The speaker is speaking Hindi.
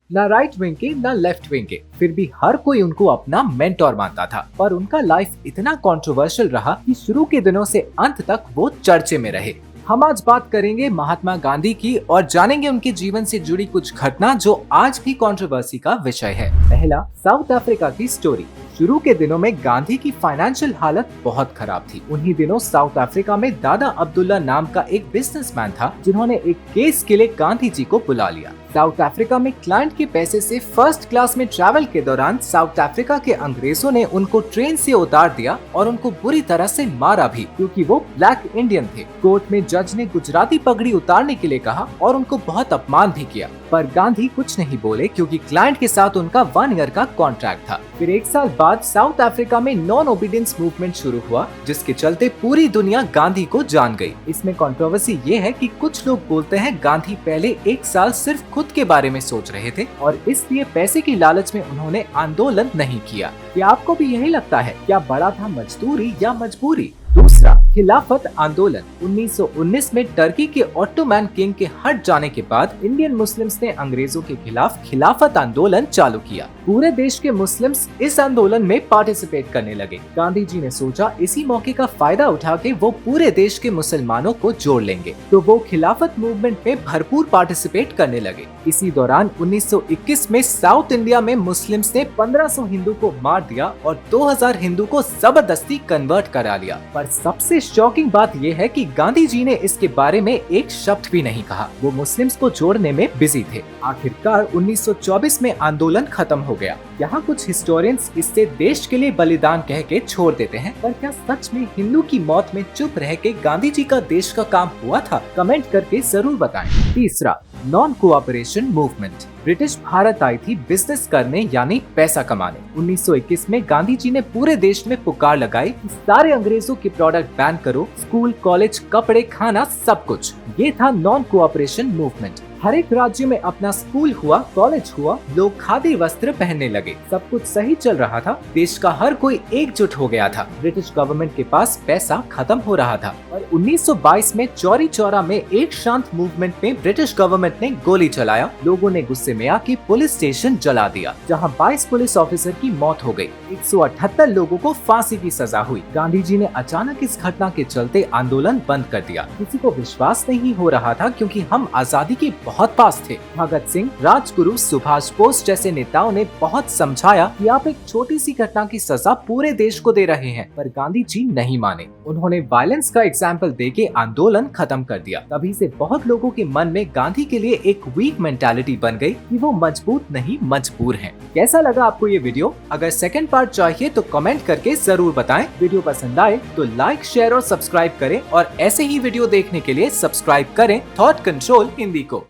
ना राइट विंग के ना लेफ्ट विंग के, फिर भी हर कोई उनको अपना मेंटोर मानता था। पर उनका लाइफ इतना कंट्रोवर्शियल रहा कि शुरू के दिनों से अंत तक वो चर्चे में रहे। हम आज बात करेंगे महात्मा गांधी की और जानेंगे उनके जीवन से जुड़ी कुछ घटना जो आज भी कंट्रोवर्सी का विषय है। पहला, साउथ अफ्रीका की स्टोरी। शुरू के दिनों में गांधी की फाइनेंशियल हालत बहुत खराब थी। उन्हीं दिनों साउथ अफ्रीका में दादा अब्दुल्ला नाम का एक बिजनेसमैन था जिन्होंने एक केस के लिए गांधी जी को बुला लिया। साउथ अफ्रीका में क्लाइंट के पैसे से फर्स्ट क्लास में ट्रैवल के दौरान साउथ अफ्रीका के अंग्रेजों ने उनको ट्रेन से उतार दिया और उनको बुरी तरह से मारा भी, क्योंकि वो ब्लैक इंडियन थे। कोर्ट में जज ने गुजराती पगड़ी उतारने के लिए कहा और उनको बहुत अपमान भी किया, पर गांधी कुछ नहीं बोले क्योंकि क्लाइंट के साथ उनका 1 ईयर का कॉन्ट्रैक्ट था। फिर 1 साल बाद साउथ अफ्रीका में नॉन ओबीडियंस मूवमेंट शुरू हुआ, जिसके चलते पूरी दुनिया गांधी को जान गई। इसमें कंट्रोवर्सी ये है कि कुछ लोग बोलते हैं गांधी पहले 1 साल सिर्फ खुद के बारे में सोच रहे थे और इसलिए पैसे की लालच में उन्होंने आंदोलन नहीं किया। क्या आपको भी यही लगता है? क्या बड़ा था मजदूरी या मजबूरी? दूसरा, खिलाफत आंदोलन। 1919 में टर्की के ऑटोमैन किंग के हट जाने के बाद इंडियन मुस्लिम्स ने अंग्रेजों के खिलाफ खिलाफत आंदोलन चालू किया। पूरे देश के मुस्लिम्स इस आंदोलन में पार्टिसिपेट करने लगे। गांधी जी ने सोचा इसी मौके का फायदा उठा के वो पूरे देश के मुसलमानों को जोड़ लेंगे, तो वो खिलाफत मूवमेंट में भरपूर पार्टिसिपेट करने लगे। इसी दौरान 1921 में साउथ इंडिया में मुस्लिम्स ने 1500 हिंदू को मार दिया और 2000 हिंदू को जबरदस्ती कन्वर्ट करा लिया। पर सबसे शॉकिंग बात यह है कि गांधी जी ने इसके बारे में एक शब्द भी नहीं कहा। वो मुस्लिम्स को जोड़ने में बिजी थे। आखिरकार 1924 में आंदोलन खत्म हो गया। यहाँ कुछ हिस्टोरियंस इससे देश के लिए बलिदान कह के छोड़ देते हैं, पर क्या सच में हिंदू की मौत में चुप रह के गांधी जी का देश का काम हुआ था? कमेंट करके जरूर बताएं। तीसरा, non cooperation movement. British Bharat आई थी बिजनेस करने यानी पैसा कमाने। 1921 में गांधी जी ने पूरे देश में पुकार लगाई कि सारे अंग्रेजों के प्रोडक्ट बैन करो, स्कूल, कॉलेज, कपड़े, खाना, सब कुछ। ये था नॉन कोऑपरेशन मूवमेंट। हर एक राज्य में अपना स्कूल हुआ, कॉलेज हुआ, लोग खादी वस्त्र पहनने लगे, सब कुछ सही चल रहा था। देश का हर कोई एकजुट हो गया था। ब्रिटिश गवर्नमेंट के पास पैसा खत्म हो रहा था। और 1922 में चौरी चौरा में एक शांत मूवमेंट में ब्रिटिश गवर्नमेंट ने गोली चलाया। लोगों ने गुस्से में आके पुलिस स्टेशन जला दिया, जहाँ 22 पुलिस ऑफिसर की मौत हो गयी। 178 लोगों को फांसी की सजा हुई। गांधी जी ने अचानक इस घटना के चलते आंदोलन बंद कर दिया। किसी को विश्वास नहीं हो रहा था क्योंकि हम आजादी की बहुत पास थे। भगत सिंह, राजगुरु, सुभाष बोस जैसे नेताओं ने बहुत समझाया कि आप एक छोटी सी घटना की सजा पूरे देश को दे रहे हैं, पर गांधी जी नहीं माने। उन्होंने वायलेंस का एग्जाम्पल देके आंदोलन खत्म कर दिया। तभी से बहुत लोगों के मन में गांधी के लिए एक वीक मेंटालिटी बन गई कि वो मजबूत नहीं मजबूर हैं। कैसा लगा आपको ये वीडियो? अगर सेकंड पार्ट चाहिए तो कमेंट करके जरूर बताएं। वीडियो पसंद आए तो लाइक, शेयर और सब्सक्राइब करें और ऐसे ही वीडियो देखने के लिए सब्सक्राइब करें थॉट कंट्रोल हिंदी को।